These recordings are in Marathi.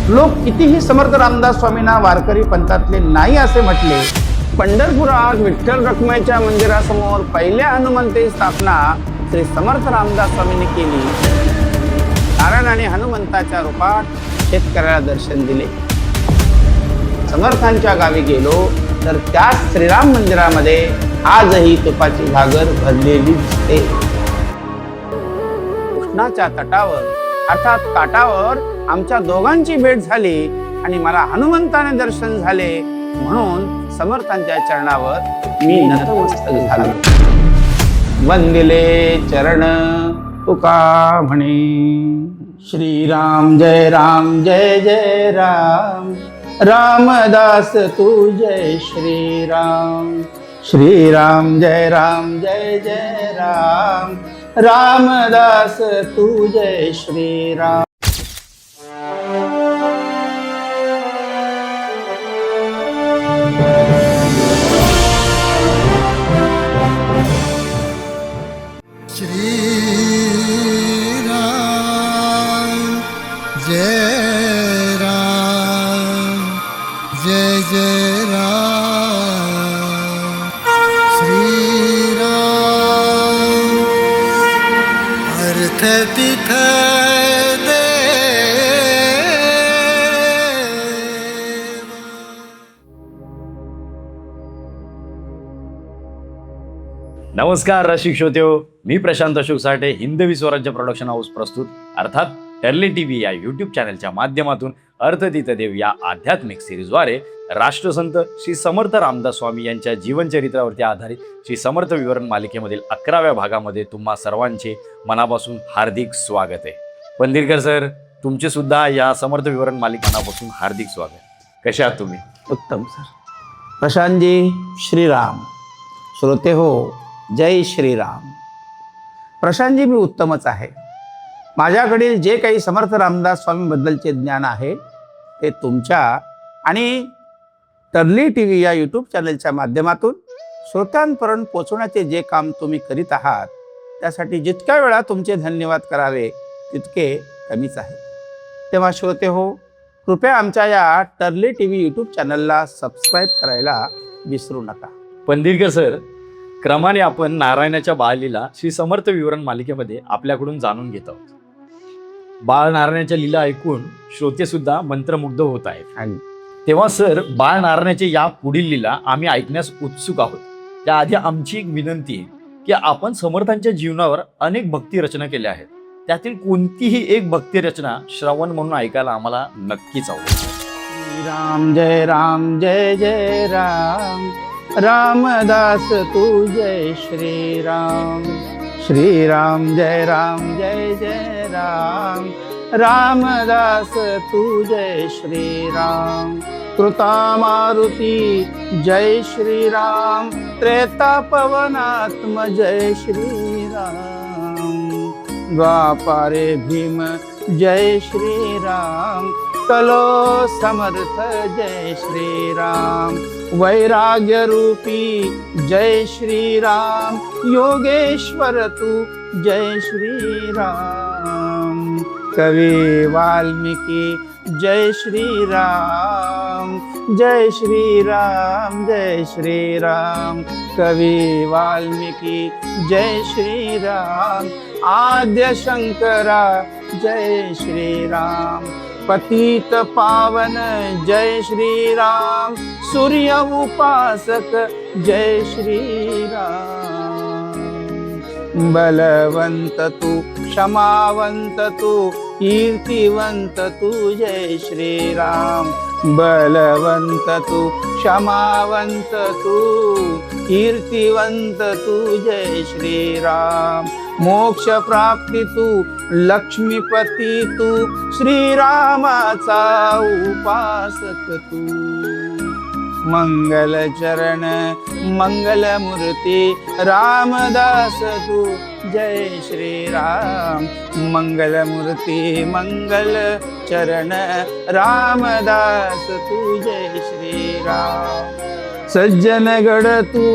लोक कितीही समर्थ रामदास स्वामींना वारकरी पंथातले नाही असे म्हटले, पंढरपुरात विठ्ठल रखुमाईच्या मंदिरासमोर पहिल्या हनुमंती स्थापना श्री समर्थ रामदास स्वामींनी केली. नारायण आणि हनुमंताच्या रूपात शेतकऱ्याला दर्शन दिले. समर्थांच्या गावी गेलो तर त्या श्रीराम मंदिरामध्ये आजही तुपाची घागर भरलेली दिसते. कृष्णाच्या तटावर अर्थात काठावर आमच्या दोघांची भेट झाली आणि मला हनुमंताने दर्शन झाले, म्हणून समर्थांच्या चरणावर मी नतमस्तक झालो. वंदिले चरण तुका म्हणे. श्रीराम जय राम जय जय राम, रामदास तू जय श्रीराम. श्रीराम जय राम जय जय राम, रामदास तू जय श्रीराम. नमस्कार रसिक श्रोतेहो, मी प्रशांत अशोक साठे, हिंदवी स्वराज्य प्रोडक्शन हाऊस प्रस्तुत अर्थात टर्ली टीव्ही या यूट्यूब चॅनलच्या माध्यमातून अर्थतीतदेव या आध्यात्मिक सिरीजद्वारे राष्ट्रसंत श्री समर्थ रामदास स्वामी यांच्या जीवनचरित्रावरती आधारित श्री समर्थ विवरण मालिकेमधील 11व्या भागामध्ये तुम्हा सर्वांचे मनापासून हार्दिक स्वागत आहे. पंदिरकर सर, तुमचे सुद्धा या समर्थ विवरण मालिकेपासून हार्दिक स्वागत. कसे आहात तुम्ही? उत्तम सर. प्रशांतजी, श्रीराम. श्रोते हो, जय श्रीराम. प्रशांतजी, मी उत्तमच आहे. माझ्याकडील जे काही समर्थ रामदास स्वामींबद्दलचे ज्ञान आहे ते तुमच्या आणि टर्ली टीव्ही या यूट्यूब चॅनलच्या माध्यमातून श्रोत्यांपर्यंत पोचवण्याचे जे काम तुम्ही करीत आहात त्यासाठी जितक्या वेळा तुमचे धन्यवाद करावे तितके कमीच आहे. तेव्हा श्रोते हो, कृपया आमच्या या टर्ली टीव्ही यूट्यूब चॅनलला सबस्क्राईब करायला विसरू नका. पंदिरकर सर, क्रमाने आपण नारायणाच्या बाळलीला श्री समर्थ विवरण मालिकेमध्ये आपल्याकडून जाणून घेत आहोत. बाळ नारायणाच्या लीला ऐकून श्रोते सुद्धा मंत्रमुग्ध होत आहेत. तेव्हा सर, बाळ नारायणाच्या या पुढील लीला आम्ही ऐकण्यास उत्सुक आहोत. त्याआधी आमची एक विनंती आहे की आपण समर्थांच्या जीवनावर अनेक भक्ती रचना केल्या आहेत, त्यातील कोणतीही एक भक्ती रचना श्रवण म्हणून ऐकायला आम्हाला नक्कीच आवडेल. राम जय राम जय जय राम, रामदास तू जय श्रीराम. श्रीराम जय राम जय जय राम, रामदास तू जय श्रीराम. कृता मारुती जय श्रीराम, त्रेता पवनात्म जय श्रीराम. द्वापारे भीम जय श्रीराम, कलो समर्थ जय श्रीराम. वैराग्य रूपी जय श्रीराम, योगेश्वर तू जय श्रीराम. कवी वाल्मीकि जय श्रीराम, जय श्रीराम जय श्रीराम. कवी वाल्मीकि जय श्रीराम, आद्य शंकरा जय श्रीराम. पतित पावन जय श्रीराम, सूर्य उपासक जय श्रीराम. बलवंत तू क्षमावंत तू, कीर्तिवंत तू जय श्रीराम. बलवंत तू क्षमावंत तू, कीर्तिवंत तू जय श्रीराम. मोक्ष प्राप्ती तू, लक्ष्मीपती तू, श्रीरामाचा उपासक तू. मंगल चरण मंगल मूर्ती, रामदास तू जय श्रीराम. मंगल मूर्ती मंगल चरण, रामदास तू जय श्रीराम. सज्जन गड तू,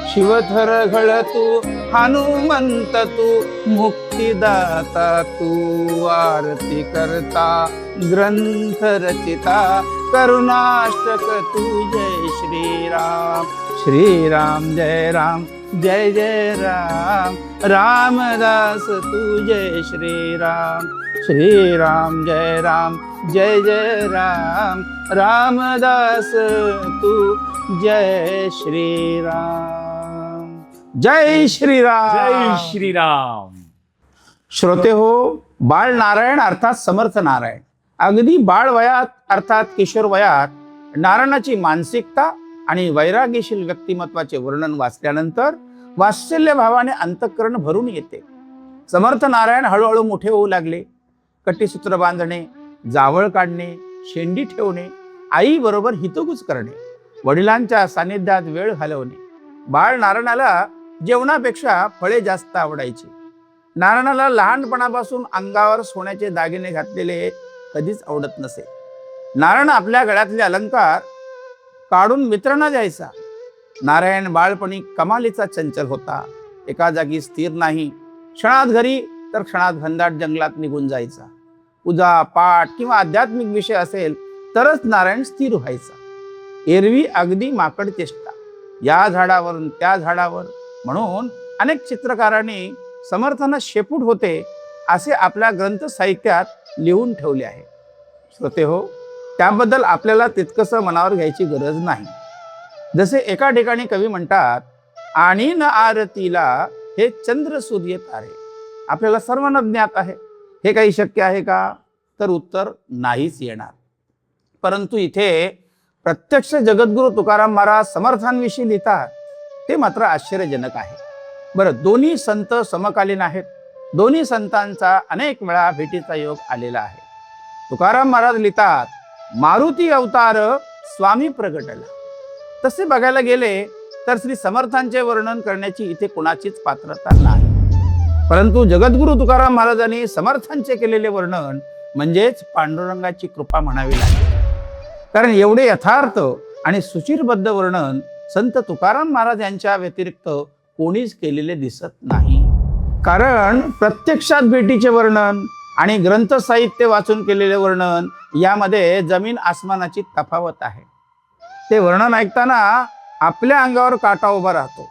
शिवथर घळ तू, हनुमंत तू, मुक्त मुक्ती दाता तू आरती करता ग्रंथ रचिता करुणाष्टक तू जय श्रीराम श्रीराम जय राम जय जय राम रामदास तू जय श्रीराम श्रीराम जय राम जय जय राम रामदास तू जय श्रीराम जय श्रीराम जय श्रीराम. श्रोते हो, बाळ नारायण अर्थात समर्थ नारायण अगदी बाळ वयात अर्थात किशोर वयात नारायणाची मानसिकता आणि वैराग्यशील व्यक्तिमत्वाचे वर्णन वाचल्यानंतर वात्सल्य भावाने अंतःकरण भरून येते. समर्थ नारायण हळूहळू मोठे होऊ लागले. कटीसूत्र बांधणे, जावळ काढणे, शेंडी ठेवणे, आई बरोबर हितगुज करणे, वडिलांच्या सानिध्यात वेळ घालवणे. बाळ नारायणाला जेवणापेक्षा फळे जास्त आवडायची. नारायणाला लहानपणापासून अंगावर सोन्याचे दागिने घातलेले कधीच आवडत नसे. नारायण आपल्या गळ्यातले अलंकार काढून मित्रांना द्यायचा. नारायण बाळपणी कमालीचा चंचल होता. एका जागी स्थिर नाही. क्षणात घरी तर क्षणात घनदाट जंगलात निघून जायचा. पूजा पाठ किंवा आध्यात्मिक विषय असेल तरच नारायण स्थिर व्हायचा. एरवी अगदी माकड चेष्टा, या झाडावरून त्या झाडावर, म्हणून अनेक चित्रकारांनी समर्थांना शेपूट होते असे आपल्या ग्रंथ साहित्यात लिहून ठेवले आहे. श्रोते हो, त्याबद्दल आपल्याला तितकंसं मनावर घ्यायची गरज नाही. जसे एका ठिकाणी कवी म्हणतात, आणि न आरतीला हे चंद्र सूर्य तारे. आपल्याला सर्वांना ज्ञात आहे. हे काही शक्य आहे का? तर उत्तर नाहीच येणार. परंतु इथे प्रत्यक्ष जगद्गुरू तुकाराम महाराज समर्थांविषयी लिहितात ते मात्र आश्चर्यजनक आहे. बरं, दोन्ही संत समकालीन आहेत. दोन्ही संतांचा अनेक वेळा भेटीचा योग आलेला आहे. तुकाराम महाराज लिहितात, मारुती अवतार स्वामी प्रगटला. तसे बघायला गेले तर श्री समर्थांचे वर्णन करण्याची इथे कोणाचीच पात्रता नाही. परंतु जगद्गुरू तुकाराम महाराजांनी समर्थांचे केलेले वर्णन म्हणजेच पांडुरंगाची कृपा म्हणावी लागेल. कारण एवढे यथार्थ आणि सुचिरबद्ध वर्णन संत तुकाराम महाराज यांच्या व्यतिरिक्त कोणीच केलेले दिसत नाही. कारण प्रत्यक्षात भेटीचे वर्णन आणि ग्रंथ साहित्य वाचून केलेले वर्णन यामध्ये जमीन आसमानाची तफावत आहे. ते वर्णन ऐकताना आपल्या अंगावर काटा उभा राहतो.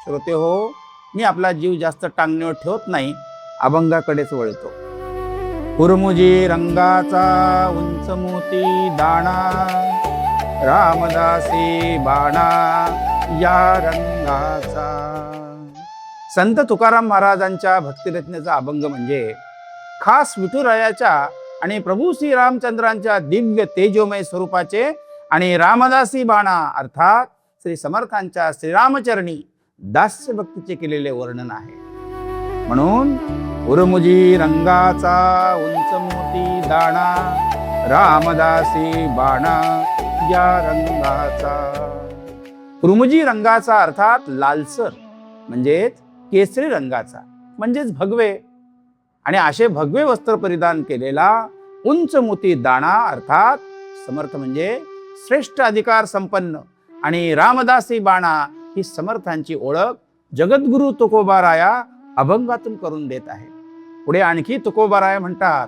श्रोते हो, मी आपला जीव जास्त टांगणीवर ठेवत नाही, अभंगाकडेच वळतो. उर्मुजी रंगाचा उंच मोती दाणा, रामदासी बाणा या रंगाचा. संत तुकाराम महाराजांच्या भक्तिरत्नेचा अभंग म्हणजे खास विठुरायाच्या आणि प्रभू श्री रामचंद्रांच्या दिव्य तेजोमय स्वरूपाचे आणि रामदासी बाणा अर्थात श्री समर्थांच्या श्रीरामचरणी दास्य भक्तीचे केलेले वर्णन आहे. म्हणून उर्मुजी रंगाचा उंच मोती दाणा, रामदासी बाणा या रंगाचा. उर्मुजी रंगाचा अर्थात लालसर म्हणजेच केसरी रंगाचा म्हणजेच भगवे, आणि असे भगवे वस्त्र परिधान केलेला उंच मोती दाणा अर्थात समर्थ म्हणजे श्रेष्ठ अधिकार संपन्न, आणि रामदासी बाणा ही समर्थांची ओळख जगद्गुरू तुकोबाराया अभंगातून करून देत आहे. पुढे आणखी तुकोबाराया म्हणतात,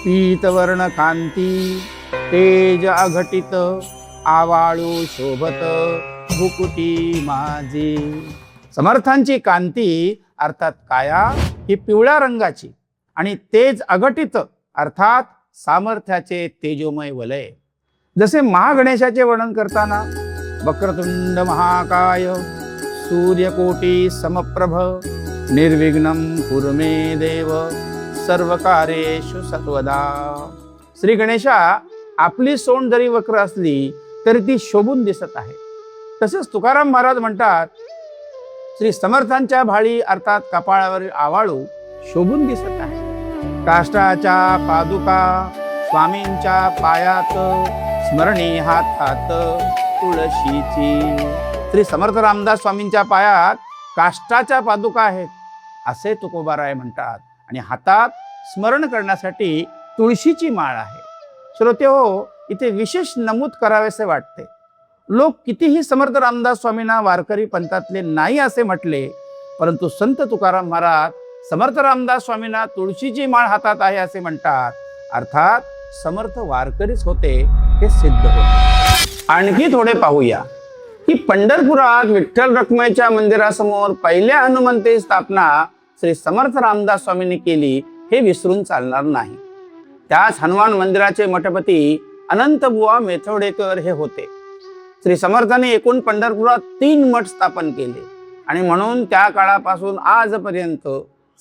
पीतवर्ण कांती तेज अघटित, आवाळू शोभत भुकुटी माझी. समर्थांची कांती अर्थात काया ही पिवळ्या रंगाची आणि तेज अघटित अर्थात सामर्थ्याचे तेजोमय वलय. जसे महागणेशाचे वर्णन करताना वक्रतुंड महाकाय सूर्यकोटी समप्रभ निर्विघ्नं कुरु मे देव सर्वकार्येषु सर्वदा. श्री गणेशा आपली सोंड जरी वक्र असली तरी ती शोभून दिसत आहे. तसेच तुकाराम महाराज म्हणतात, श्री समर्थांच्या भाळी अर्थात कपाळावरील आवाळू शोभून दिसत आहे. काष्टाच्या पादुका स्वामींच्या पायात, स्मरणी हातात तुळशीची. श्री समर्थ रामदास स्वामींच्या पायात काष्टाच्या पादुका आहेत असे तुकोबाराय म्हणतात, आणि हातात स्मरण करण्यासाठी तुळशीची माळ आहे. श्रोते हो, इथे विशेष नमूद करावेसे वाटते. लोक कितीही समर्थ रामदास स्वामींना वारकरी पंथातले नाही असे म्हटले, परंतु संत तुकाराम महाराज समर्थ रामदास स्वामींना तुळशीची माळ हातात आहे असे म्हणतात, अर्थात समर्थ वारकरीच होते हे सिद्ध होते. आणखी थोडे पाहूया की पंढरपुरात विठ्ठल रखुमाईच्या मंदिरासमोर पहिल्या हनुमंते स्थापना श्री समर्थ रामदास स्वामींनी केली हे विसरून चालणार नाही. त्याच हनुमान मंदिराचे मठपती अनंतबुवा मेथवडेकर हे होते. श्री समर्थांनी एकूण पंढरपुरात 3 मठ स्थापन केले आणि म्हणून त्या काळापासून आजपर्यंत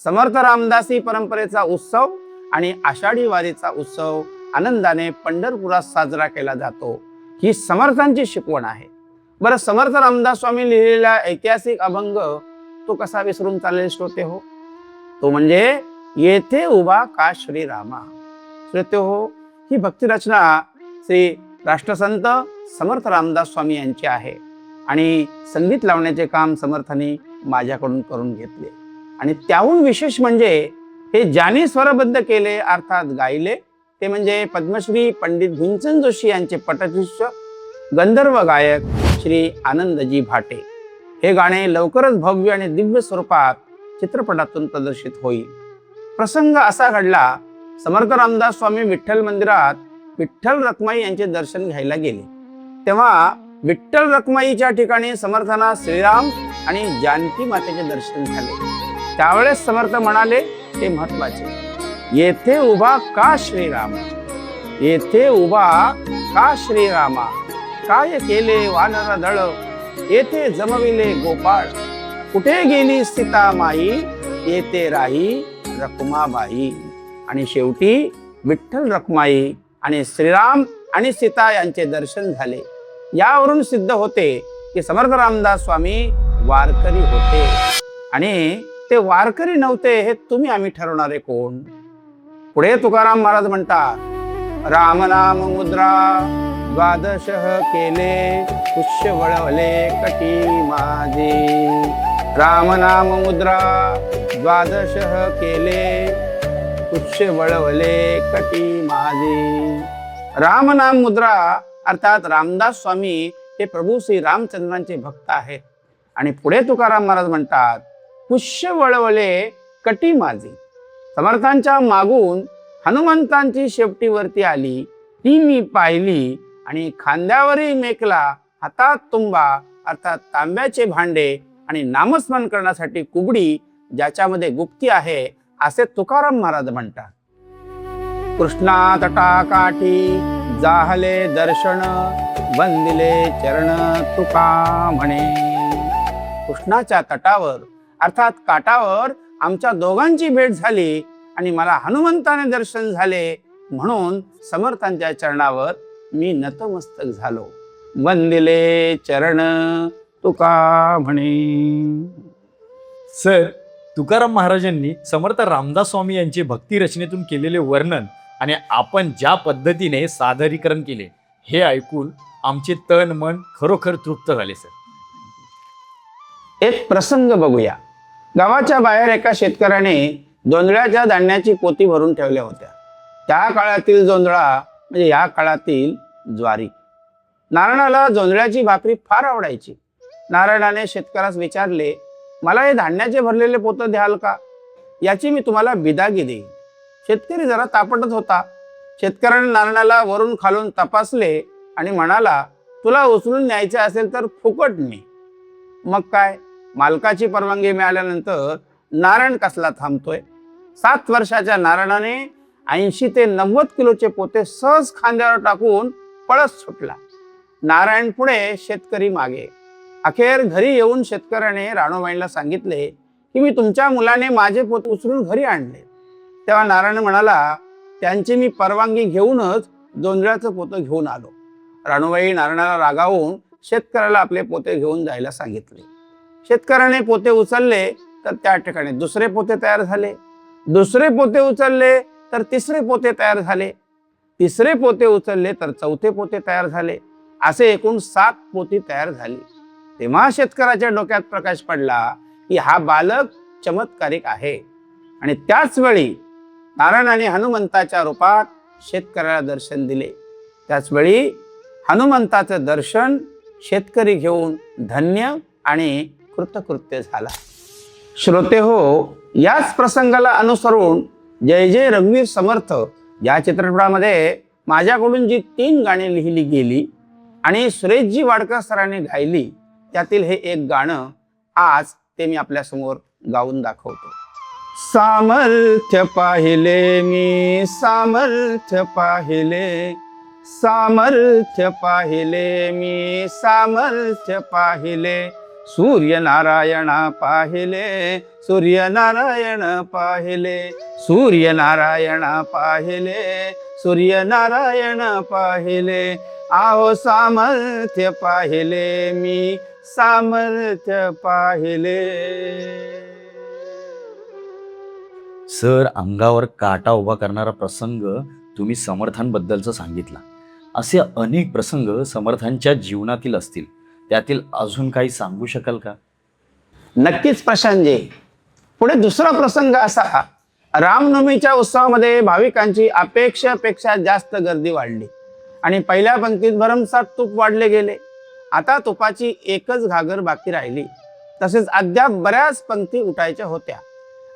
समर्थ रामदासी परंपरेचा उत्सव आणि आषाढी वारीचा उत्सव आनंदाने पंढरपुरात साजरा केला जातो. ही समर्थांची शिकवण आहे. बरं, समर्थ रामदास स्वामी लिहिलेला ऐतिहासिक अभंग तो कसा विसरून चालेल श्रोते हो? तो म्हणजे येथे उभा का श्रीरामा. श्रोते हो, ही भक्तिरचना श्री राष्ट्रसंत समर्थ रामदास स्वामी यांची आहे आणि संगीत लावण्याचे काम समर्थांनी माझ्याकडून करून घेतले. आणि त्याहून विशेष म्हणजे हे ज्यांनी स्वरबद्ध केले अर्थात गायले ते म्हणजे पद्मश्री पंडित भीमसेन जोशी यांचे पटशिष्य गंधर्व गायक श्री आनंदजी भाटे. हे गाणे लवकरच भव्य आणि दिव्य स्वरूपात चित्रपटातून प्रदर्शित होईल. प्रसंग असा घडला, समर्थ रामदास स्वामी विठ्ठल मंदिरात विठ्ठल रखुमाई यांचे दर्शन घ्यायला गेले. तेव्हा विठ्ठल रखुमाईच्या ठिकाणी समर्थांना श्रीराम आणि जानकी मातेचे दर्शन झाले. त्यावेळेस समर्थ म्हणाले ते महत्वाचे, येथे उभा का श्रीरामा, येथे उभा का श्रीरामा, काय केले वानर दळ, येथे जमविले गोपाळ, कुठे गेली सीता माई, येथे राही रखुमाबाई. आणि शेवटी विठ्ठल रखुमाई आणि श्रीराम आणि सीता यांचे दर्शन झाले. यावरून सिद्ध होते की समर्थ रामदास स्वामी वारकरी होते आणि ते वारकरी नव्हते हे तुम्ही आम्ही ठरवणारे कोण? पुढे तुकाराम महाराज म्हणतात, राम नाम मुद्रा द्वादशः केले, पुष्य वळवले कटी माझे. राम नाम मुद्रा द्वादशः केले, पुष्य वळवले कटी माझे. राम नाम मुद्रा अर्थात रामदास स्वामी हे प्रभू श्री रामचंद्रांचे भक्त आहेत. आणि पुढे तुकाराम महाराज म्हणतात, पुष्य वळवले कटी माझी. समर्थांच्या मागून हनुमंतांची शेपटी वरती आली, ती मी पाहिली आणि खांद्यावरही मेखला, हातात तुंबा अर्थात तांब्याचे भांडे आणि नामस्मरण करण्यासाठी कुबडी ज्याच्यामध्ये गुप्ती आहे असे तुकाराम महाराज म्हणतात. कृष्णा तटाकाठी जाहले दर्शन, वंदिले चरण तुका म्हणे. कृष्णाच्या तटावर अर्थात काठावर आमच्या दोघांची भेट झाली आणि मला हनुमंताने दर्शन झाले म्हणून समर्थांच्या चरणावर मी नतमस्तक झालो. वंदिले चरण तुका म्हणे. सर, तुकाराम महाराजांनी समर्थ रामदास स्वामी यांचे भक्ती रचनेतून केलेले वर्णन आणि आपण ज्या पद्धतीने सादरीकरण केले हे ऐकून आमचे तन मन खरोखर तृप्त झाले. सर, एक प्रसंग बघूया. गावाच्या बाहेर एका शेतकऱ्याने जोंधळ्याच्या धान्याची पोती भरून ठेवल्या होत्या. त्या काळातील जोंधळा म्हणजे या काळातील ज्वारी. नारायणाला जोंधळ्याची भाकरी फार आवडायची. नारायणाने शेतकऱ्यास विचारले, मला हे धान्याचे भरलेले पोतं द्याल का? याची मी तुम्हाला बिदागी देईन. शेतकरी जरा तापटत होता. शेतकऱ्याने नारायणाला वरून खालून तपासले आणि म्हणाला, तुला उचलून न्यायचे असेल तर फुकट ने. मग काय, मालकाची परवानगी मिळाल्यानंतर नारायण कसला थांबतोय. 7 वर्षाच्या नारायणाने 80 ते 90 किलोचे पोते सहज खांद्यावर टाकून पळत सुटला. नारायण पुढे, शेतकरी मागे. अखेर घरी येऊन शेतकऱ्याने राणूबाईंना सांगितले की मी तुमच्या मुलाने माझे पोते उचलून घरी आणले. तेव्हा नारायण म्हणाला, त्यांची मी परवानगी घेऊनच जोंधळ्याचं पोतं घेऊन आलो. राणूबाई नारायणाला रागावून शेतकऱ्याला आपले पोते घेऊन जायला सांगितले. शेतकऱ्याने पोते उचलले तर त्या ठिकाणी दुसरे पोते तयार झाले. दुसरे पोते उचलले तर तिसरे पोते तयार झाले. तिसरे पोते उचलले तर चौथे पोते तयार झाले. असे एकूण 7 पोती तयार झाली. तेव्हा शेतकऱ्याच्या डोक्यात प्रकाश पडला की हा बालक चमत्कारिक आहे. आणि त्याच वेळी नारायणाने हनुमंताच्या रूपात शेतकऱ्याला दर्शन दिले. त्याच वेळी हनुमंताचं दर्शन शेतकरी घेऊन धन्य आणि कृतकृत्य झाला. श्रोते हो, याच प्रसंगाला अनुसरून जय जय रघुवीर समर्थ या चित्रपटामध्ये माझ्याकडून जी 3 गाणी लिहिली गेली आणि सुरेशजी वाडकर सरांनी गायली, त्यातील हे एक गाणं आज ते मी आपल्यासमोर गाऊन दाखवतो. सामर्थ्य पाहिले मी, सामर्थ्य पाहिले, सामर्थ्य पाहिले मी, सामर्थ्य पाहिले, सूर्यनारायणा पाहिले, सूर्यनारायण पाहिले, सूर्यनारायणा पाहिले, सूर्यनारायण पाहिले, आहो सामर्थ्य पाहिले मी, सामर्थ्य पाहिले. सर, अंगावर काटा उभा करणारा प्रसंग तुम्ही समर्थांबद्दलचा सांगितला. असे अनेक प्रसंग समर्थांच्या जीवनातील असतील, त्यातील अजून काही सांगू शकाल का? नक्कीच प्रशांतजी. पुढे दुसरा प्रसंग असा, रामनवमीच्या उत्सवामध्ये भाविकांची अपेक्षेपेक्षा जास्त गर्दी वाढली आणि पहिल्या पंक्तीत भरमसाठ तूप वाढले गेले. आता तुपाची एकच घागर बाकी राहिली. तसेच अद्याप बऱ्याच पंक्ती उठायच्या होत्या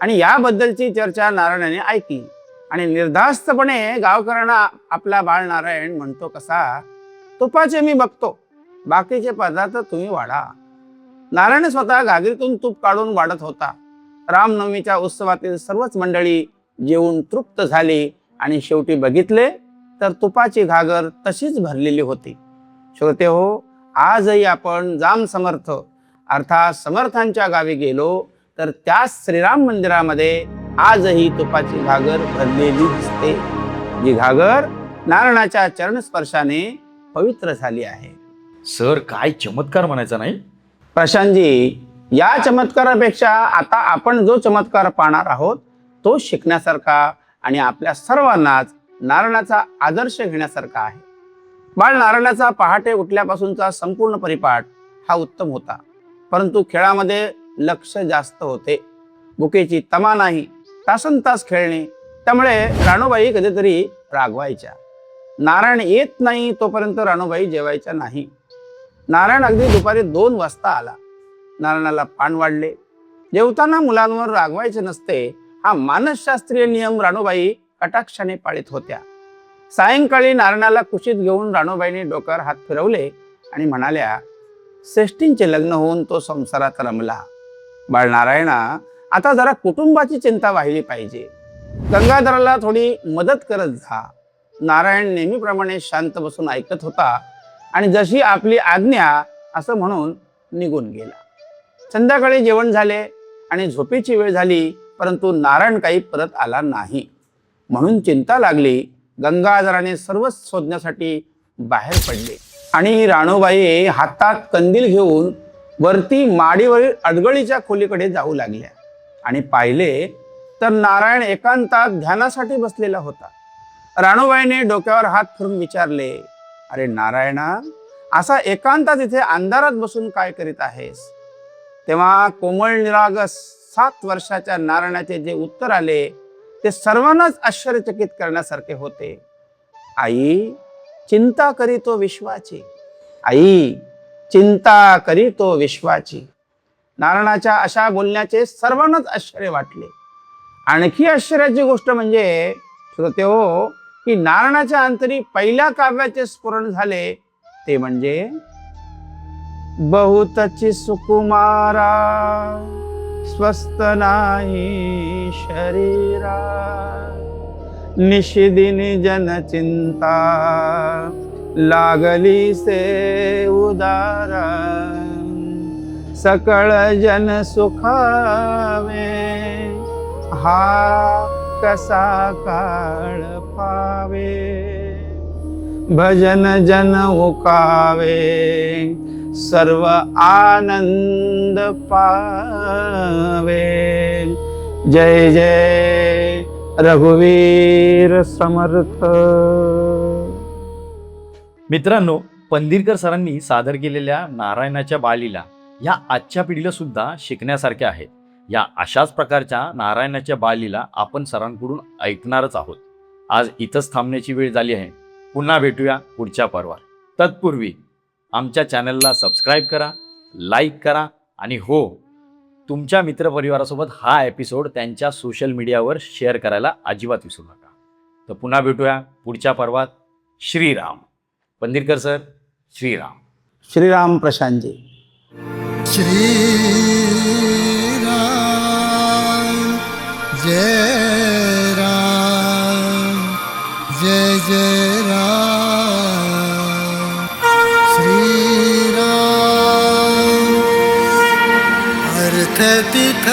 आणि याबद्दलची चर्चा नारायणाने ऐकली आणि निर्धास्तपणे गावकऱ्यांना आपला बाळ नारायण म्हणतो कसा, तुपाचे मी बघतो, बाकीचे पदार्थ तुम्ही वाढा. नारायण स्वतः घागरीतून तूप काढून वाढत होता. रामनवमीच्या उत्सवातील सर्वच मंडळी जेवून तृप्त झाली आणि शेवटी बघितले तर तुपाची घागर तशीच भरलेली होती. श्रोते हो, आजही आपण जाम समर्थ अर्थात समर्थांच्या गावी गेलो तर त्या श्रीराम मंदिरामध्ये आजही तुपाची घागर भरलेली दिसते, जी घागर नारायणाच्या चरणस्पर्शाने पवित्र झाली आहे. सर, काय चमत्कार म्हणायचा नाही? प्रशांतजी, या चमत्कारापेक्षा आता आपण जो चमत्कार पाहणार आहोत तो शिकण्यासारखा आणि आपल्या सर्वांनाच नारायणाचा आदर्श घेण्यासारखा आहे. बाळ नारायणाचा पहाटे उठल्यापासूनचा संपूर्ण परिपाठ हा उत्तम होता, परंतु खेळामध्ये लक्ष जास्त होते. भुकेची तमा नाही, तासनतास खेळणे, त्यामुळे राणूबाई कधीतरी रागवायच्या. नारायण येत नाही तोपर्यंत राणूबाई जेवायच्या नाही. नारायण अगदी दुपारी 2 वाजता आला. नारायणाला पान वाढले. जेवताना मुलांवर रागवायचे नसते, हा मानसशास्त्रीय नियम राणूबाई कटाक्षाने पाळीत होत्या. सायंकाळी नारायणाला कुशीत घेऊन राणूबाईंनी डोक्यावर हात फिरवले आणि म्हणाल्या, श्रेष्ठींचे लग्न होऊन तो संसारात रमला. बाळ नारायणा, आता जरा कुटुंबाची चिंता वाहिली पाहिजे. गंगाधराला थोडी मदत करत जा. नारायण नेहमीप्रमाणे शांत बसून ऐकत होता आणि जशी आपली आज्ञा असं म्हणून निघून गेला. संध्याकाळी जेवण झाले आणि झोपेची वेळ झाली, परंतु नारायण काही परत आला नाही. म्हणून चिंता लागली. गंगाधराने सर्वच शोधण्यासाठी बाहेर पडले आणि राणूबाई हातात कंदील घेऊन वरती माडीवरील अडगळीच्या खोलीकडे जाऊ लागल्या आणि पाहिले तर नारायण एकांतात ध्यानासाठी बसलेला होता. राणूबाईने डोक्यावर हात फिरून विचारले, अरे नारायणा, असा एकांतात इथे अंधारात बसून काय करीत आहेस? तेव्हा कोमल निरागस 7 वर्षाच्या नारायणाचे जे उत्तर आले ते सर्वांनाच आश्चर्यचकित करण्यासारखे होते. आई, चिंता करीतो विश्वाची. आई, चिंता करीतो विश्वाची. नारायणाच्या अशा बोलण्याचे सर्वांनाच आश्चर्य वाटले. आणखी आश्चर्याची गोष्ट म्हणजे श्रोते हो, की नारायणाच्या अंतरी पहिल्या काव्याचे स्फुरण झाले ते म्हणजे, बहुतची सुकुमारा स्वस्थ नाही शरीरा, निशिदिनी जनचिंता लागली से उदारा, सकळ जन सुखावे हा कसा काळ पावे, भजन जन उकावे सर्व आनंद पावे. जय जय रघुवीर समर्थ. मित्रांनो, पंदिरकर सरांनी सादर केलेल्या नारायणाच्या बालीला या आजच्या पिढीला सुद्धा शिकण्यासारख्या आहेत. या अशाच प्रकारच्या नारायणाच्या बालीला आपण सरांकडून ऐकणारच आहोत. आज इथंच थांबण्याची वेळ झाली आहे. पुन्हा भेटूया पुढच्या पर्वात. तत्पूर्वी आमच्या चॅनलला सबस्क्राईब करा, लाईक करा आणि हो, तुमच्या मित्रपरिवारासोबत हा एपिसोड त्यांच्या सोशल मीडियावर शेअर करायला अजिबात विसरू नका. तर पुन्हा भेटूया पुढच्या पर्वात. श्रीराम. पंदिरकर सर, श्रीराम. श्रीराम प्रशांतजी. श्री राम जय राम जय जय राम श्री राम अर्थ तिथ